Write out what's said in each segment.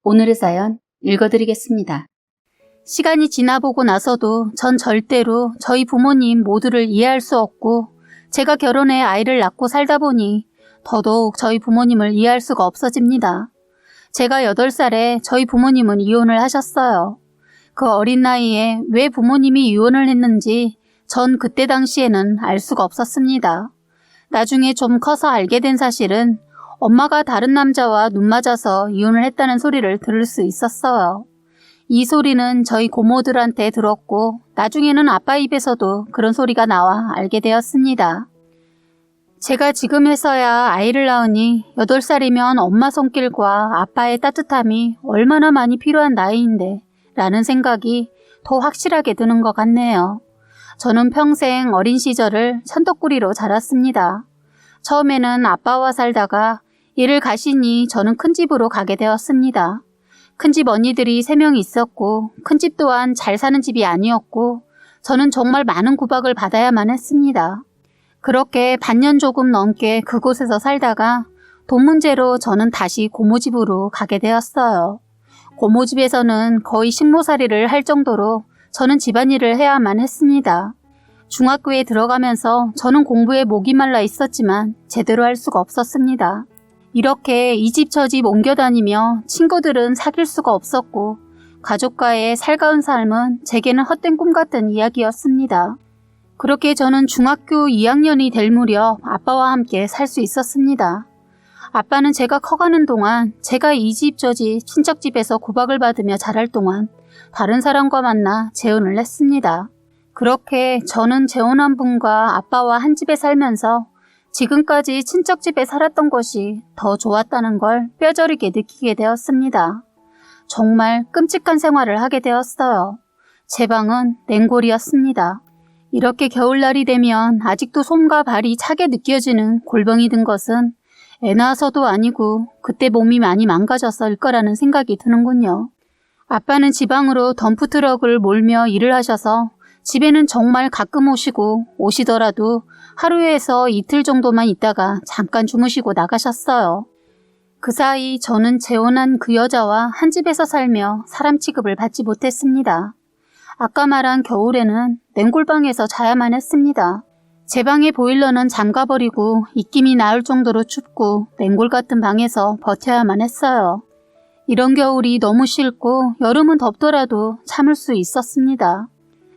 오늘의 사연 읽어드리겠습니다. 시간이 지나보고 나서도 전 절대로 저희 부모님 모두를 이해할 수 없고 제가 결혼해 아이를 낳고 살다 보니 더더욱 저희 부모님을 이해할 수가 없어집니다. 제가 8살에 저희 부모님은 이혼을 하셨어요. 그 어린 나이에 왜 부모님이 이혼을 했는지 전 그때 당시에는 알 수가 없었습니다. 나중에 좀 커서 알게 된 사실은 엄마가 다른 남자와 눈 맞아서 이혼을 했다는 소리를 들을 수 있었어요. 이 소리는 저희 고모들한테 들었고 나중에는 아빠 입에서도 그런 소리가 나와 알게 되었습니다. 제가 지금에서야 아이를 낳으니 8살이면 엄마 손길과 아빠의 따뜻함이 얼마나 많이 필요한 나이인데 라는 생각이 더 확실하게 드는 것 같네요. 저는 평생 어린 시절을 천덕꾸리로 자랐습니다. 처음에는 아빠와 살다가 일을 가시니 저는 큰 집으로 가게 되었습니다. 큰 집 언니들이 3명이 있었고 큰 집 또한 잘 사는 집이 아니었고 저는 정말 많은 구박을 받아야만 했습니다. 그렇게 반년 조금 넘게 그곳에서 살다가 돈 문제로 저는 다시 고모집으로 가게 되었어요. 고모집에서는 거의 식모살이를 할 정도로 저는 집안일을 해야만 했습니다. 중학교에 들어가면서 저는 공부에 목이 말라 있었지만 제대로 할 수가 없었습니다. 이렇게 이 집 저 집 옮겨 다니며 친구들은 사귈 수가 없었고 가족과의 살가운 삶은 제게는 헛된 꿈 같은 이야기였습니다. 그렇게 저는 중학교 2학년이 될 무렵 아빠와 함께 살 수 있었습니다. 아빠는 제가 커가는 동안 제가 이 집 저 집 친척집에서 구박을 받으며 자랄 동안 다른 사람과 만나 재혼을 했습니다. 그렇게 저는 재혼한 분과 아빠와 한 집에 살면서 지금까지 친척집에 살았던 것이 더 좋았다는 걸 뼈저리게 느끼게 되었습니다. 정말 끔찍한 생활을 하게 되었어요. 제 방은 냉골이었습니다. 이렇게 겨울날이 되면 아직도 손과 발이 차게 느껴지는 골병이 든 것은 애 낳아서도 아니고 그때 몸이 많이 망가져서일 거라는 생각이 드는군요. 아빠는 지방으로 덤프트럭을 몰며 일을 하셔서 집에는 정말 가끔 오시더라도 하루에서 이틀 정도만 있다가 잠깐 주무시고 나가셨어요. 그 사이 저는 재혼한 그 여자와 한 집에서 살며 사람 취급을 받지 못했습니다. 아까 말한 겨울에는 냉골방에서 자야만 했습니다. 제 방의 보일러는 잠가버리고 입김이 나올 정도로 춥고 냉골 같은 방에서 버텨야만 했어요. 이런 겨울이 너무 싫고 여름은 덥더라도 참을 수 있었습니다.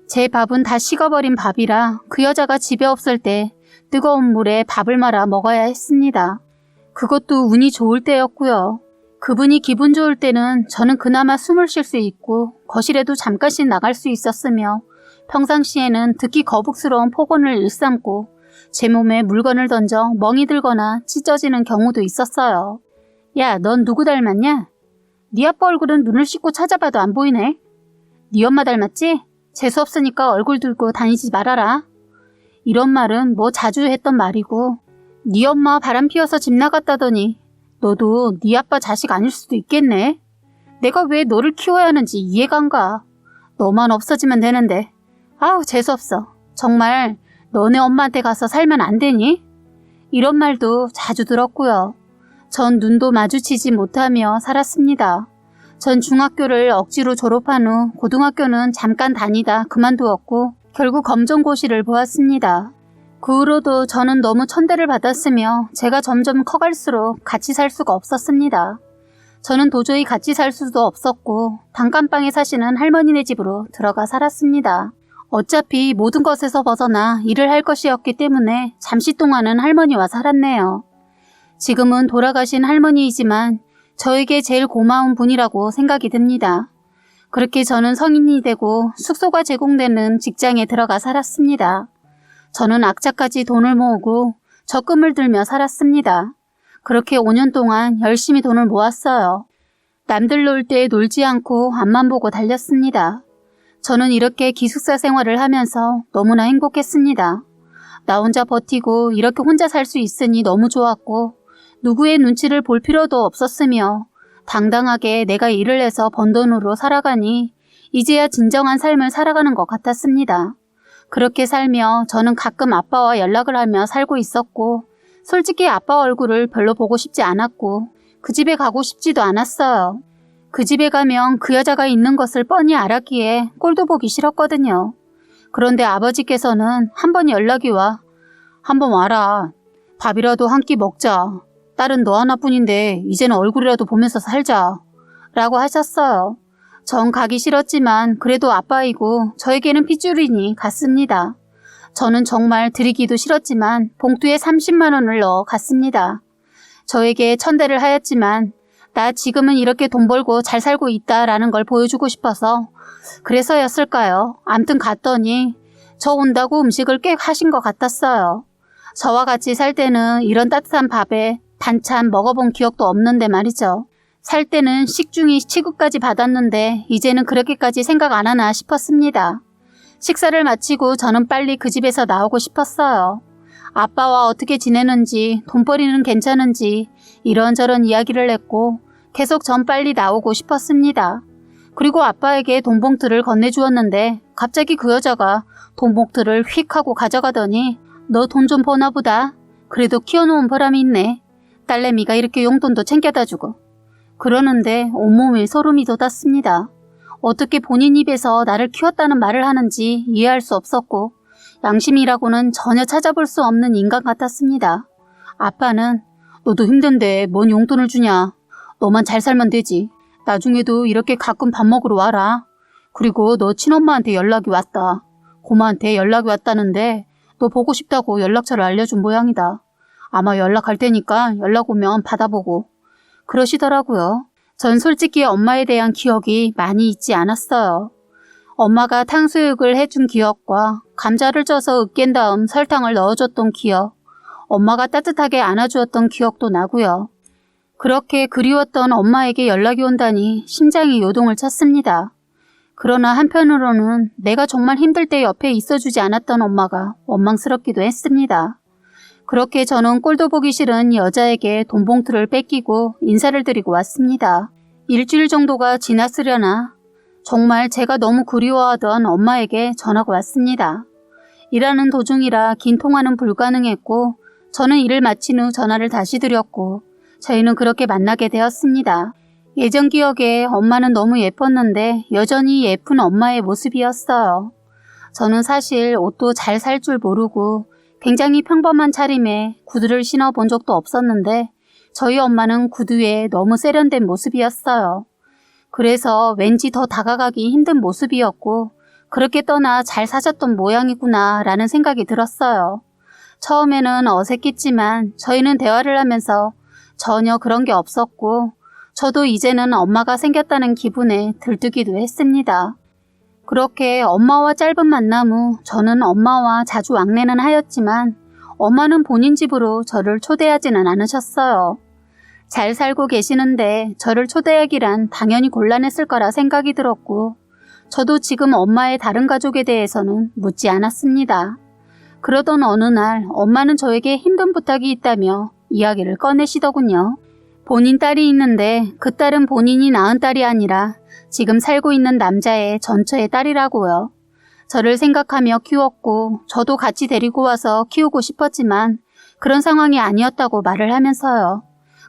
제 밥은 다 식어버린 밥이라 그 여자가 집에 없을 때 뜨거운 물에 밥을 말아 먹어야 했습니다. 그것도 운이 좋을 때였고요. 그분이 기분 좋을 때는 저는 그나마 숨을 쉴 수 있고 거실에도 잠깐씩 나갈 수 있었으며 평상시에는 듣기 거북스러운 폭언을 일삼고 제 몸에 물건을 던져 멍이 들거나 찢어지는 경우도 있었어요. 야, 넌 누구 닮았냐? 네 아빠 얼굴은 눈을 씻고 찾아봐도 안 보이네. 네 엄마 닮았지? 재수없으니까 얼굴 들고 다니지 말아라. 이런 말은 뭐 자주 했던 말이고 네 엄마 바람 피워서 집 나갔다더니 너도 네 아빠 자식 아닐 수도 있겠네. 내가 왜 너를 키워야 하는지 이해가 안 가. 너만 없어지면 되는데. 아우 재수없어. 정말 너네 엄마한테 가서 살면 안 되니? 이런 말도 자주 들었고요. 전 눈도 마주치지 못하며 살았습니다. 전 중학교를 억지로 졸업한 후 고등학교는 잠깐 다니다 그만두었고 결국 검정고시를 보았습니다. 그 후로도 저는 너무 천대를 받았으며 제가 점점 커갈수록 같이 살 수가 없었습니다. 저는 도저히 같이 살 수도 없었고 단칸방에 사시는 할머니네 집으로 들어가 살았습니다. 어차피 모든 것에서 벗어나 일을 할 것이었기 때문에 잠시 동안은 할머니와 살았네요. 지금은 돌아가신 할머니이지만 저에게 제일 고마운 분이라고 생각이 듭니다. 그렇게 저는 성인이 되고 숙소가 제공되는 직장에 들어가 살았습니다. 저는 악착같이 돈을 모으고 적금을 들며 살았습니다. 그렇게 5년 동안 열심히 돈을 모았어요. 남들 놀 때 놀지 않고 앞만 보고 달렸습니다. 저는 이렇게 기숙사 생활을 하면서 너무나 행복했습니다. 나 혼자 버티고 이렇게 혼자 살 수 있으니 너무 좋았고 누구의 눈치를 볼 필요도 없었으며 당당하게 내가 일을 해서 번 돈으로 살아가니 이제야 진정한 삶을 살아가는 것 같았습니다. 그렇게 살며 저는 가끔 아빠와 연락을 하며 살고 있었고 솔직히 아빠 얼굴을 별로 보고 싶지 않았고 그 집에 가고 싶지도 않았어요. 그 집에 가면 그 여자가 있는 것을 뻔히 알았기에 꼴도 보기 싫었거든요. 그런데 아버지께서는 한 번 연락이 와 한번 와라. 밥이라도 한 끼 먹자. 딸은 너 하나뿐인데 이제는 얼굴이라도 보면서 살자. 라고 하셨어요. 전 가기 싫었지만 그래도 아빠이고 저에게는 핏줄이니 갔습니다. 저는 정말 드리기도 싫었지만 봉투에 30만 원을 넣어 갔습니다. 저에게 천대를 하였지만 나 지금은 이렇게 돈 벌고 잘 살고 있다라는 걸 보여주고 싶어서 그래서였을까요? 암튼 갔더니 저 온다고 음식을 꽤 하신 것 같았어요. 저와 같이 살 때는 이런 따뜻한 밥에 반찬 먹어본 기억도 없는데 말이죠. 살 때는 식중이 취급까지 받았는데 이제는 그렇게까지 생각 안 하나 싶었습니다. 식사를 마치고 저는 빨리 그 집에서 나오고 싶었어요. 아빠와 어떻게 지내는지, 돈벌이는 괜찮은지 이런저런 이야기를 했고 계속 전 빨리 나오고 싶었습니다. 그리고 아빠에게 돈봉투를 건네주었는데 갑자기 그 여자가 돈봉투를 휙 하고 가져가더니 너 돈 좀 버나 보다. 그래도 키워놓은 보람이 있네. 딸내미가 이렇게 용돈도 챙겨다 주고. 그러는데 온몸에 소름이 돋았습니다. 어떻게 본인 입에서 나를 키웠다는 말을 하는지 이해할 수 없었고 양심이라고는 전혀 찾아볼 수 없는 인간 같았습니다. 아빠는 너도 힘든데 뭔 용돈을 주냐. 너만 잘 살면 되지. 나중에도 이렇게 가끔 밥 먹으러 와라. 그리고 너 친엄마한테 연락이 왔다. 고모한테 연락이 왔다는데 너 보고 싶다고 연락처를 알려준 모양이다. 아마 연락할 테니까 연락 오면 받아보고. 그러시더라고요. 전 솔직히 엄마에 대한 기억이 많이 있지 않았어요. 엄마가 탕수육을 해준 기억과 감자를 쪄서 으깬 다음 설탕을 넣어줬던 기억, 엄마가 따뜻하게 안아주었던 기억도 나고요. 그렇게 그리웠던 엄마에게 연락이 온다니 심장이 요동을 쳤습니다. 그러나 한편으로는 내가 정말 힘들 때 옆에 있어주지 않았던 엄마가 원망스럽기도 했습니다. 그렇게 저는 꼴도 보기 싫은 여자에게 돈봉투를 뺏기고 인사를 드리고 왔습니다. 일주일 정도가 지났으려나 정말 제가 너무 그리워하던 엄마에게 전화가 왔습니다. 일하는 도중이라 긴 통화는 불가능했고 저는 일을 마친 후 전화를 다시 드렸고 저희는 그렇게 만나게 되었습니다. 예전 기억에 엄마는 너무 예뻤는데 여전히 예쁜 엄마의 모습이었어요. 저는 사실 옷도 잘 살 줄 모르고 굉장히 평범한 차림에 구두를 신어본 적도 없었는데 저희 엄마는 구두에 너무 세련된 모습이었어요. 그래서 왠지 더 다가가기 힘든 모습이었고 그렇게 떠나 잘 사셨던 모양이구나 라는 생각이 들었어요. 처음에는 어색했지만 저희는 대화를 하면서 전혀 그런 게 없었고 저도 이제는 엄마가 생겼다는 기분에 들뜨기도 했습니다. 그렇게 엄마와 짧은 만남 후 저는 엄마와 자주 왕래는 하였지만 엄마는 본인 집으로 저를 초대하지는 않으셨어요. 잘 살고 계시는데 저를 초대하기란 당연히 곤란했을 거라 생각이 들었고 저도 지금 엄마의 다른 가족에 대해서는 묻지 않았습니다. 그러던 어느 날 엄마는 저에게 힘든 부탁이 있다며 이야기를 꺼내시더군요. 본인 딸이 있는데 그 딸은 본인이 낳은 딸이 아니라 지금 살고 있는 남자의 전처의 딸이라고요. 저를 생각하며 키웠고 저도 같이 데리고 와서 키우고 싶었지만 그런 상황이 아니었다고 말을 하면서요.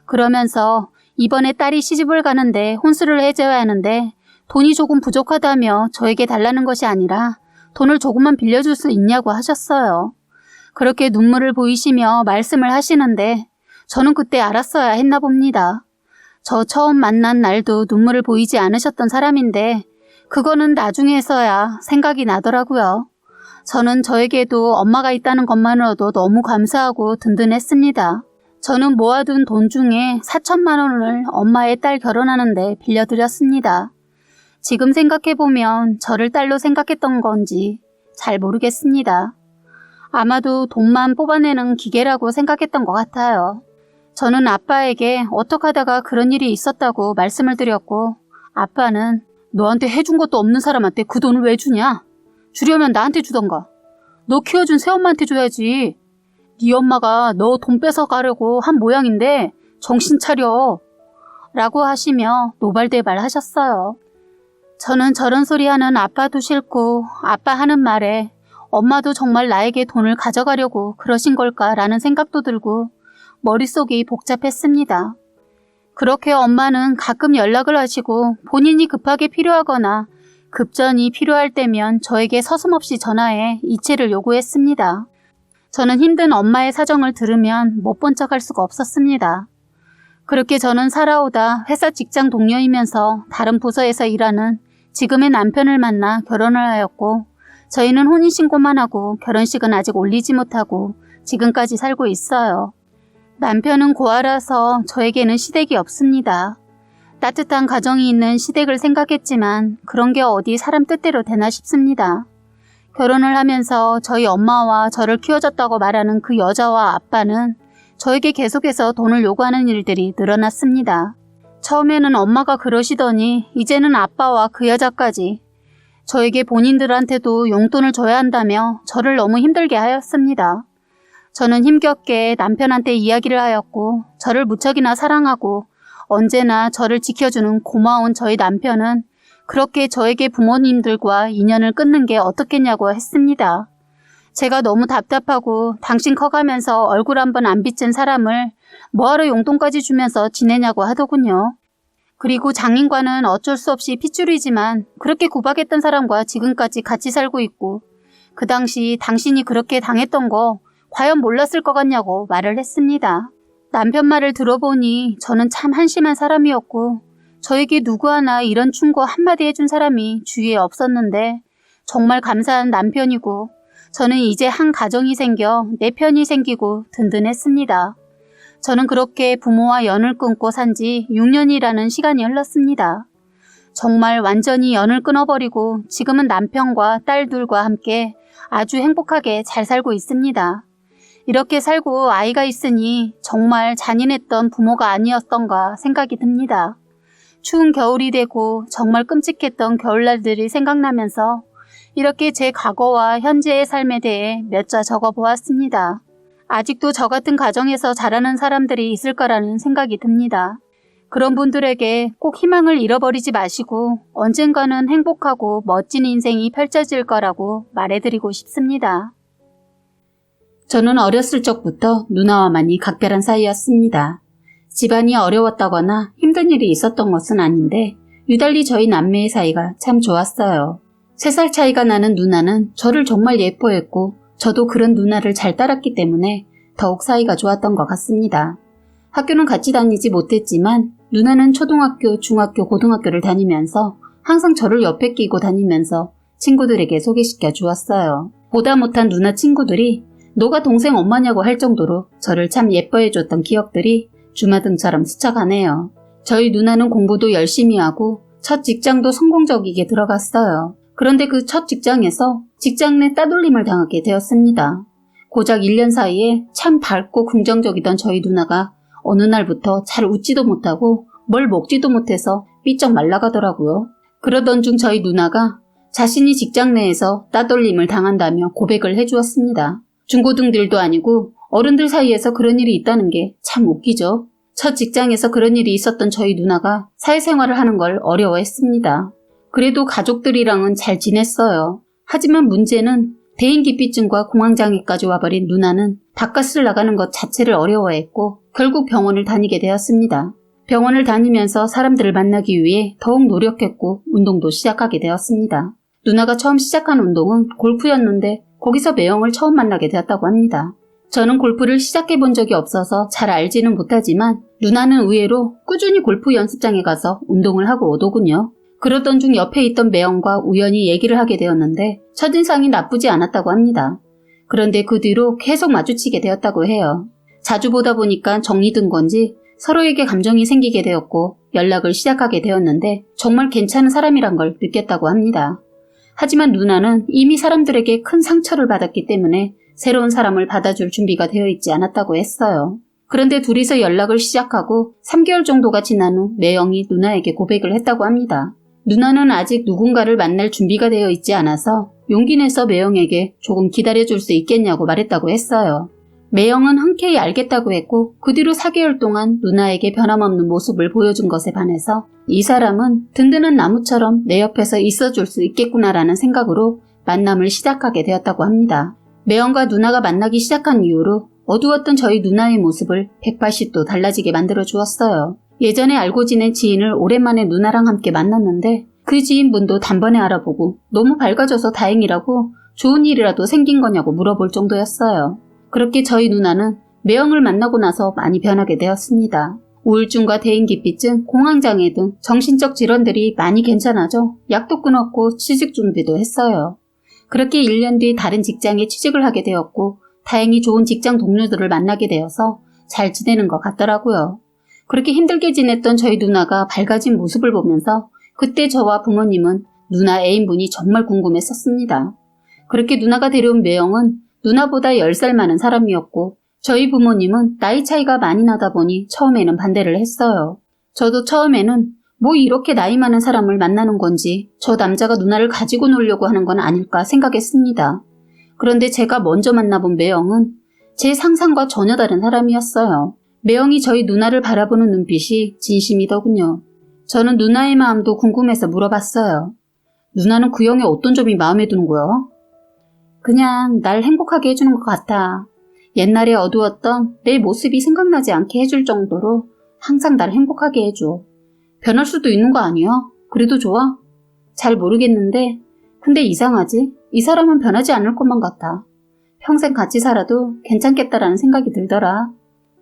그러면서 이번에 딸이 시집을 가는데 혼수를 해줘야 하는데 돈이 조금 부족하다며 저에게 달라는 것이 아니라 돈을 조금만 빌려줄 수 있냐고 하셨어요. 그렇게 눈물을 보이시며 말씀을 하시는데 저는 그때 알았어야 했나 봅니다. 저 처음 만난 날도 눈물을 보이지 않으셨던 사람인데 그거는 나중에서야 생각이 나더라고요. 저는 저에게도 엄마가 있다는 것만으로도 너무 감사하고 든든했습니다. 저는 모아둔 돈 중에 4천만 원을 엄마의 딸 결혼하는데 빌려드렸습니다. 지금 생각해보면 저를 딸로 생각했던 건지 잘 모르겠습니다. 아마도 돈만 뽑아내는 기계라고 생각했던 것 같아요. 저는 아빠에게 어떻게 하다가 그런 일이 있었다고 말씀을 드렸고 아빠는 너한테 해준 것도 없는 사람한테 그 돈을 왜 주냐? 주려면 나한테 주던가. 너 키워준 새엄마한테 줘야지. 네 엄마가 너 돈 뺏어가려고 한 모양인데 정신 차려. 라고 하시며 노발대발 하셨어요. 저는 저런 소리 하는 아빠도 싫고 아빠 하는 말에 엄마도 정말 나에게 돈을 가져가려고 그러신 걸까라는 생각도 들고 머릿속이 복잡했습니다. 그렇게 엄마는 가끔 연락을 하시고 본인이 급하게 필요하거나 급전이 필요할 때면 저에게 서슴없이 전화해 이체를 요구했습니다. 저는 힘든 엄마의 사정을 들으면 못 본 척할 수가 없었습니다. 그렇게 저는 살아오다 회사 직장 동료이면서 다른 부서에서 일하는 지금의 남편을 만나 결혼을 하였고 저희는 혼인신고만 하고 결혼식은 아직 올리지 못하고 지금까지 살고 있어요. 남편은 고아라서 저에게는 시댁이 없습니다. 따뜻한 가정이 있는 시댁을 생각했지만 그런 게 어디 사람 뜻대로 되나 싶습니다. 결혼을 하면서 저희 엄마와 저를 키워줬다고 말하는 그 여자와 아빠는 저에게 계속해서 돈을 요구하는 일들이 늘어났습니다. 처음에는 엄마가 그러시더니 이제는 아빠와 그 여자까지 저에게 본인들한테도 용돈을 줘야 한다며 저를 너무 힘들게 하였습니다. 저는 힘겹게 남편한테 이야기를 하였고 저를 무척이나 사랑하고 언제나 저를 지켜주는 고마운 저희 남편은 그렇게 저에게 부모님들과 인연을 끊는 게 어떻겠냐고 했습니다. 제가 너무 답답하고 당신 커가면서 얼굴 한번 안 비친 사람을 뭐하러 용돈까지 주면서 지내냐고 하더군요. 그리고 장인과는 어쩔 수 없이 핏줄이지만 그렇게 구박했던 사람과 지금까지 같이 살고 있고 그 당시 당신이 그렇게 당했던 거 과연 몰랐을 것 같냐고 말을 했습니다. 남편 말을 들어보니 저는 참 한심한 사람이었고 저에게 누구 하나 이런 충고 한마디 해준 사람이 주위에 없었는데 정말 감사한 남편이고 저는 이제 한 가정이 생겨 내 편이 생기고 든든했습니다. 저는 그렇게 부모와 연을 끊고 산 지 6년이라는 시간이 흘렀습니다. 정말 완전히 연을 끊어버리고 지금은 남편과 딸 둘과 함께 아주 행복하게 잘 살고 있습니다. 이렇게 살고 아이가 있으니 정말 잔인했던 부모가 아니었던가 생각이 듭니다. 추운 겨울이 되고 정말 끔찍했던 겨울날들이 생각나면서 이렇게 제 과거와 현재의 삶에 대해 몇 자 적어보았습니다. 아직도 저 같은 가정에서 자라는 사람들이 있을 거라는 생각이 듭니다. 그런 분들에게 꼭 희망을 잃어버리지 마시고 언젠가는 행복하고 멋진 인생이 펼쳐질 거라고 말해드리고 싶습니다. 저는 어렸을 적부터 누나와 많이 각별한 사이였습니다. 집안이 어려웠다거나 힘든 일이 있었던 것은 아닌데 유달리 저희 남매의 사이가 참 좋았어요. 3살 차이가 나는 누나는 저를 정말 예뻐했고 저도 그런 누나를 잘 따랐기 때문에 더욱 사이가 좋았던 것 같습니다. 학교는 같이 다니지 못했지만 누나는 초등학교, 중학교, 고등학교를 다니면서 항상 저를 옆에 끼고 다니면서 친구들에게 소개시켜 주었어요. 보다 못한 누나 친구들이 너가 동생 엄마냐고 할 정도로 저를 참 예뻐해줬던 기억들이 주마등처럼 스쳐가네요. 저희 누나는 공부도 열심히 하고 첫 직장도 성공적이게 들어갔어요. 그런데 그 첫 직장에서 직장 내 따돌림을 당하게 되었습니다. 고작 1년 사이에 참 밝고 긍정적이던 저희 누나가 어느 날부터 잘 웃지도 못하고 뭘 먹지도 못해서 삐쩍 말라가더라고요. 그러던 중 저희 누나가 자신이 직장 내에서 따돌림을 당한다며 고백을 해주었습니다. 중고등들도 아니고 어른들 사이에서 그런 일이 있다는 게 참 웃기죠. 첫 직장에서 그런 일이 있었던 저희 누나가 사회생활을 하는 걸 어려워했습니다. 그래도 가족들이랑은 잘 지냈어요. 하지만 문제는 대인기피증과 공황장애까지 와버린 누나는 바깥을 나가는 것 자체를 어려워했고 결국 병원을 다니게 되었습니다. 병원을 다니면서 사람들을 만나기 위해 더욱 노력했고 운동도 시작하게 되었습니다. 누나가 처음 시작한 운동은 골프였는데 거기서 매형을 처음 만나게 되었다고 합니다. 저는 골프를 시작해 본 적이 없어서 잘 알지는 못하지만 누나는 의외로 꾸준히 골프 연습장에 가서 운동을 하고 오더군요. 그러던 중 옆에 있던 매형과 우연히 얘기를 하게 되었는데 첫인상이 나쁘지 않았다고 합니다. 그런데 그 뒤로 계속 마주치게 되었다고 해요. 자주 보다 보니까 정이 든 건지 서로에게 감정이 생기게 되었고 연락을 시작하게 되었는데 정말 괜찮은 사람이란 걸 느꼈다고 합니다. 하지만 누나는 이미 사람들에게 큰 상처를 받았기 때문에 새로운 사람을 받아줄 준비가 되어 있지 않았다고 했어요. 그런데 둘이서 연락을 시작하고 3개월 정도가 지난 후 매형이 누나에게 고백을 했다고 합니다. 누나는 아직 누군가를 만날 준비가 되어 있지 않아서 용기 내서 매형에게 조금 기다려줄 수 있겠냐고 말했다고 했어요. 매형은 흔쾌히 알겠다고 했고 그 뒤로 4개월 동안 누나에게 변함없는 모습을 보여준 것에 반해서 이 사람은 든든한 나무처럼 내 옆에서 있어줄 수 있겠구나라는 생각으로 만남을 시작하게 되었다고 합니다. 매형과 누나가 만나기 시작한 이후로 어두웠던 저희 누나의 모습을 180도 달라지게 만들어 주었어요. 예전에 알고 지낸 지인을 오랜만에 누나랑 함께 만났는데 그 지인분도 단번에 알아보고 너무 밝아져서 다행이라고 좋은 일이라도 생긴 거냐고 물어볼 정도였어요. 그렇게 저희 누나는 매형을 만나고 나서 많이 변하게 되었습니다. 우울증과 대인기피증, 공황장애 등 정신적 질환들이 많이 괜찮아져 약도 끊었고 취직 준비도 했어요. 그렇게 1년 뒤 다른 직장에 취직을 하게 되었고 다행히 좋은 직장 동료들을 만나게 되어서 잘 지내는 것 같더라고요. 그렇게 힘들게 지냈던 저희 누나가 밝아진 모습을 보면서 그때 저와 부모님은 누나 애인분이 정말 궁금했었습니다. 그렇게 누나가 데려온 매형은 누나보다 10살 많은 사람이었고 저희 부모님은 나이 차이가 많이 나다 보니 처음에는 반대를 했어요. 저도 처음에는 뭐 이렇게 나이 많은 사람을 만나는 건지 저 남자가 누나를 가지고 놀려고 하는 건 아닐까 생각했습니다. 그런데 제가 먼저 만나본 매형은 제 상상과 전혀 다른 사람이었어요. 매형이 저희 누나를 바라보는 눈빛이 진심이더군요. 저는 누나의 마음도 궁금해서 물어봤어요. 누나는 그 형의 어떤 점이 마음에 드는 거야? 그냥 날 행복하게 해주는 것 같아. 옛날에 어두웠던 내 모습이 생각나지 않게 해줄 정도로 항상 날 행복하게 해줘. 변할 수도 있는 거 아니야? 그래도 좋아? 잘 모르겠는데 근데 이상하지? 이 사람은 변하지 않을 것만 같아. 평생 같이 살아도 괜찮겠다라는 생각이 들더라.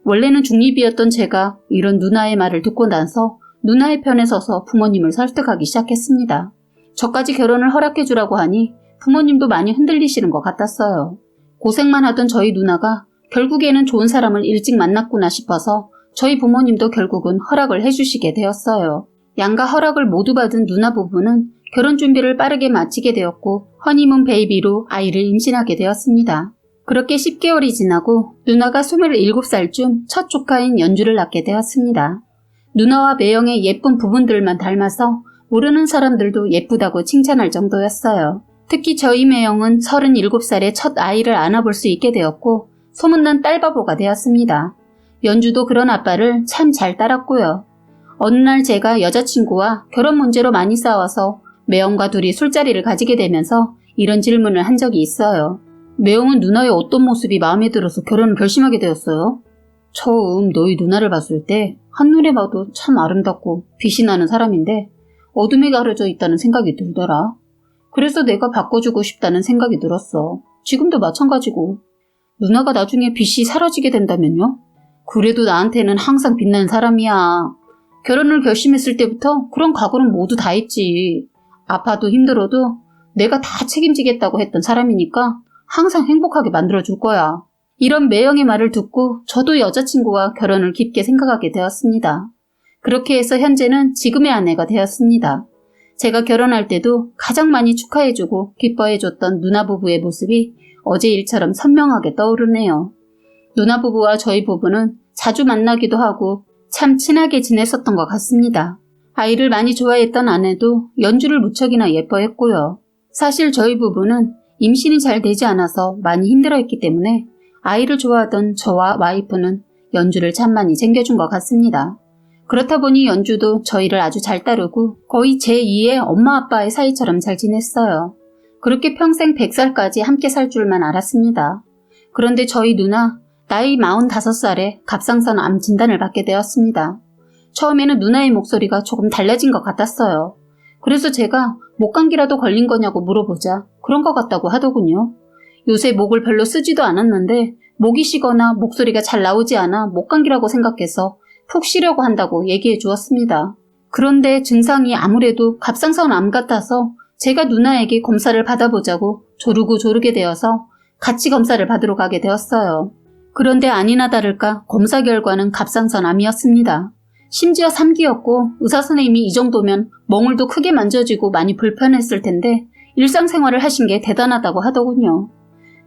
원래는 중립이었던 제가 이런 누나의 말을 듣고 나서 누나의 편에 서서 부모님을 설득하기 시작했습니다. 저까지 결혼을 허락해주라고 하니 부모님도 많이 흔들리시는 것 같았어요. 고생만 하던 저희 누나가 결국에는 좋은 사람을 일찍 만났구나 싶어서 저희 부모님도 결국은 허락을 해주시게 되었어요. 양가 허락을 모두 받은 누나 부부는 결혼 준비를 빠르게 마치게 되었고 허니문 베이비로 아이를 임신하게 되었습니다. 그렇게 10개월이 지나고 누나가 27살쯤 첫 조카인 연주를 낳게 되었습니다. 누나와 매형의 예쁜 부분들만 닮아서 모르는 사람들도 예쁘다고 칭찬할 정도였어요. 특히 저희 매형은 37살에 첫 아이를 안아볼 수 있게 되었고 소문난 딸바보가 되었습니다. 연주도 그런 아빠를 참 잘 따랐고요. 어느 날 제가 여자친구와 결혼 문제로 많이 싸워서 매형과 둘이 술자리를 가지게 되면서 이런 질문을 한 적이 있어요. 매형은 누나의 어떤 모습이 마음에 들어서 결혼을 결심하게 되었어요? 처음 너희 누나를 봤을 때 한눈에 봐도 참 아름답고 빛이 나는 사람인데 어둠에 가려져 있다는 생각이 들더라. 그래서 내가 바꿔주고 싶다는 생각이 들었어. 지금도 마찬가지고. 누나가 나중에 빛이 사라지게 된다면요? 그래도 나한테는 항상 빛나는 사람이야. 결혼을 결심했을 때부터 그런 각오는 모두 다 했지. 아파도 힘들어도 내가 다 책임지겠다고 했던 사람이니까 항상 행복하게 만들어줄 거야. 이런 매형의 말을 듣고 저도 여자친구와 결혼을 깊게 생각하게 되었습니다. 그렇게 해서 현재는 지금의 아내가 되었습니다. 제가 결혼할 때도 가장 많이 축하해주고 기뻐해줬던 누나 부부의 모습이 어제 일처럼 선명하게 떠오르네요. 누나 부부와 저희 부부는 자주 만나기도 하고 참 친하게 지냈었던 것 같습니다. 아이를 많이 좋아했던 아내도 연주를 무척이나 예뻐했고요. 사실 저희 부부는 임신이 잘 되지 않아서 많이 힘들어했기 때문에 아이를 좋아하던 저와 와이프는 연주를 참 많이 챙겨준 것 같습니다. 그렇다 보니 연주도 저희를 아주 잘 따르고 거의 제2의 엄마 아빠의 사이처럼 잘 지냈어요. 그렇게 평생 100살까지 함께 살 줄만 알았습니다. 그런데 저희 누나 나이 45살에 갑상선 암 진단을 받게 되었습니다. 처음에는 누나의 목소리가 조금 달라진 것 같았어요. 그래서 제가 목감기라도 걸린 거냐고 물어보자 그런 것 같다고 하더군요. 요새 목을 별로 쓰지도 않았는데 목이 쉬거나 목소리가 잘 나오지 않아 목감기라고 생각해서 푹 쉬려고 한다고 얘기해 주었습니다. 그런데 증상이 아무래도 갑상선 암 같아서 제가 누나에게 검사를 받아보자고 조르고 조르게 되어서 같이 검사를 받으러 가게 되었어요. 그런데 아니나 다를까 검사 결과는 갑상선 암이었습니다. 심지어 3기였고 의사 선생님이 이 정도면 멍울도 크게 만져지고 많이 불편했을 텐데 일상생활을 하신 게 대단하다고 하더군요.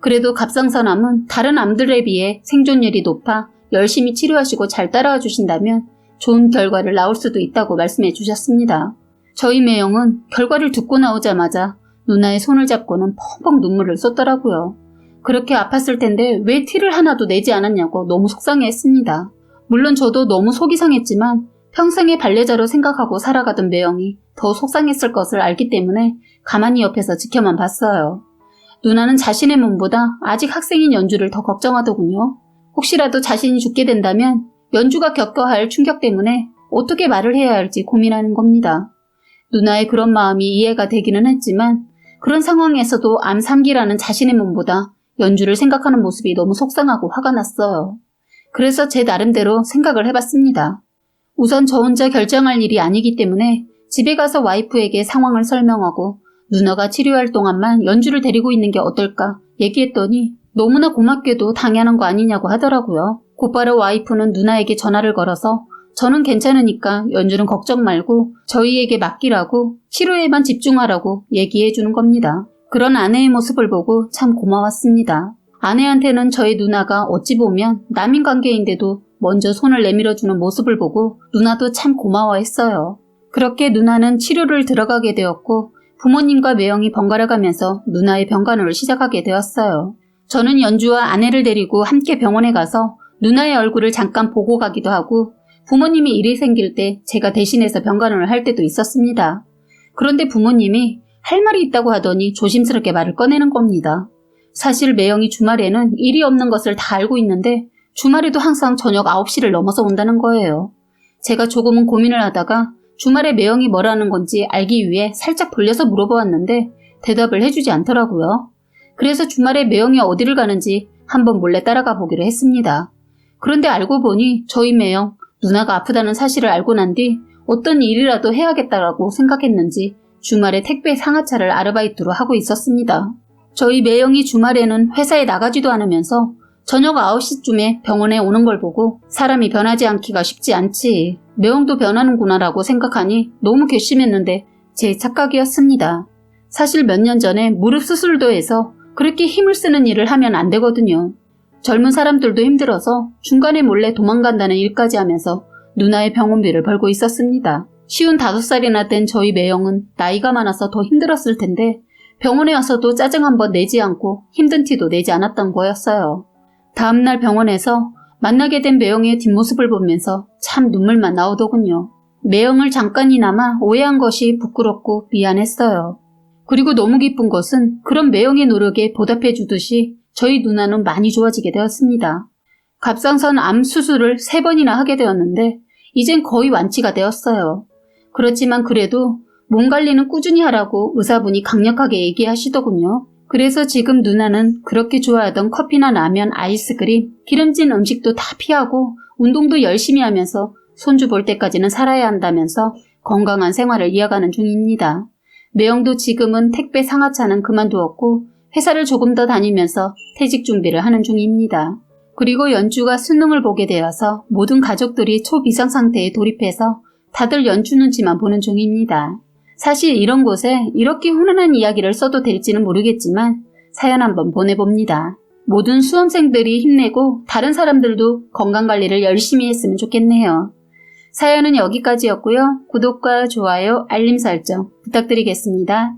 그래도 갑상선암은 다른 암들에 비해 생존율이 높아 열심히 치료하시고 잘 따라와 주신다면 좋은 결과를 나올 수도 있다고 말씀해 주셨습니다. 저희 매형은 결과를 듣고 나오자마자 누나의 손을 잡고는 펑펑 눈물을 쏟더라고요. 그렇게 아팠을 텐데 왜 티를 하나도 내지 않았냐고 너무 속상해했습니다. 물론 저도 너무 속이 상했지만 평생의 반려자로 생각하고 살아가던 매형이 더 속상했을 것을 알기 때문에 가만히 옆에서 지켜만 봤어요. 누나는 자신의 몸보다 아직 학생인 연주를 더 걱정하더군요. 혹시라도 자신이 죽게 된다면 연주가 겪어야 할 충격 때문에 어떻게 말을 해야 할지 고민하는 겁니다. 누나의 그런 마음이 이해가 되기는 했지만 그런 상황에서도 암 3기라는 자신의 몸보다 연주를 생각하는 모습이 너무 속상하고 화가 났어요. 그래서 제 나름대로 생각을 해봤습니다. 우선 저 혼자 결정할 일이 아니기 때문에 집에 가서 와이프에게 상황을 설명하고 누나가 치료할 동안만 연주를 데리고 있는 게 어떨까 얘기했더니 너무나 고맙게도 당연한 거 아니냐고 하더라고요. 곧바로 와이프는 누나에게 전화를 걸어서 저는 괜찮으니까 연주는 걱정 말고 저희에게 맡기라고 치료에만 집중하라고 얘기해 주는 겁니다. 그런 아내의 모습을 보고 참 고마웠습니다. 아내한테는 저희 누나가 어찌 보면 남인 관계인데도 먼저 손을 내밀어주는 모습을 보고 누나도 참 고마워했어요. 그렇게 누나는 치료를 들어가게 되었고 부모님과 매형이 번갈아 가면서 누나의 병간호를 시작하게 되었어요. 저는 연주와 아내를 데리고 함께 병원에 가서 누나의 얼굴을 잠깐 보고 가기도 하고 부모님이 일이 생길 때 제가 대신해서 병간호를 할 때도 있었습니다. 그런데 부모님이 할 말이 있다고 하더니 조심스럽게 말을 꺼내는 겁니다. 사실 매형이 주말에는 일이 없는 것을 다 알고 있는데 주말에도 항상 저녁 9시를 넘어서 온다는 거예요. 제가 조금은 고민을 하다가 주말에 매형이 뭐라는 건지 알기 위해 살짝 돌려서 물어보았는데 대답을 해주지 않더라고요. 그래서 주말에 매형이 어디를 가는지 한번 몰래 따라가 보기로 했습니다. 그런데 알고 보니 저희 매형 누나가 아프다는 사실을 알고 난 뒤 어떤 일이라도 해야겠다라고 생각했는지 주말에 택배 상하차를 아르바이트로 하고 있었습니다. 저희 매형이 주말에는 회사에 나가지도 않으면서 저녁 9시쯤에 병원에 오는 걸 보고 사람이 변하지 않기가 쉽지 않지. 매형도 변하는구나라고 생각하니 너무 괘씸했는데 제 착각이었습니다. 사실 몇 년 전에 무릎 수술도 해서 그렇게 힘을 쓰는 일을 하면 안 되거든요. 젊은 사람들도 힘들어서 중간에 몰래 도망간다는 일까지 하면서 누나의 병원비를 벌고 있었습니다. 55살이나 된 저희 매형은 나이가 많아서 더 힘들었을 텐데 병원에 와서도 짜증 한번 내지 않고 힘든 티도 내지 않았던 거였어요. 다음날 병원에서 만나게 된 매형의 뒷모습을 보면서 참 눈물만 나오더군요. 매형을 잠깐이나마 오해한 것이 부끄럽고 미안했어요. 그리고 너무 기쁜 것은 그런 매형의 노력에 보답해 주듯이 저희 누나는 많이 좋아지게 되었습니다. 갑상선 암 수술을 3번이나 하게 되었는데 이젠 거의 완치가 되었어요. 그렇지만 그래도 몸 관리는 꾸준히 하라고 의사분이 강력하게 얘기하시더군요. 그래서 지금 누나는 그렇게 좋아하던 커피나 라면, 아이스크림, 기름진 음식도 다 피하고 운동도 열심히 하면서 손주 볼 때까지는 살아야 한다면서 건강한 생활을 이어가는 중입니다. 매형도 지금은 택배 상하차는 그만두었고 회사를 조금 더 다니면서 퇴직 준비를 하는 중입니다. 그리고 연주가 수능을 보게 되어서 모든 가족들이 초비상 상태에 돌입해서 다들 연주 눈치만 보는 중입니다. 사실 이런 곳에 이렇게 훈훈한 이야기를 써도 될지는 모르겠지만 사연 한번 보내봅니다. 모든 수험생들이 힘내고 다른 사람들도 건강관리를 열심히 했으면 좋겠네요. 사연은 여기까지였고요. 구독과 좋아요, 알림 설정 부탁드리겠습니다.